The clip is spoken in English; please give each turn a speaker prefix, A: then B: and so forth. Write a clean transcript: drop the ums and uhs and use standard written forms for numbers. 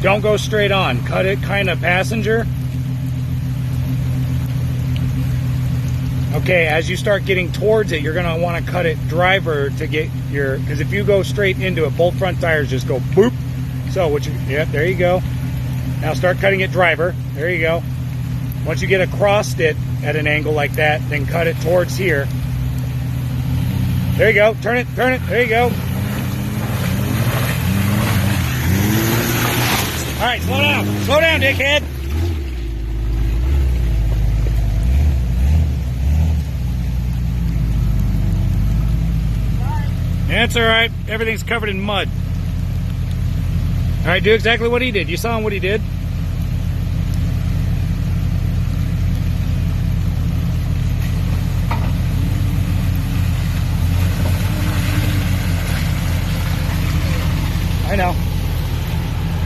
A: Don't go straight on. Cut it kind of passenger. Okay, as you start getting towards it, you're going to want to cut it driver to get your, because if you go straight into it, both front tires just go boop. So, yep, there you go. Now start cutting it driver. There you go. Once you get across it at an angle like that, then cut it towards here. There you go. Turn it, turn it. There you go. All right, slow down. Slow down, dickhead. That's all right. Everything's covered in mud. All right, do exactly what he did. You saw him what he did. I know.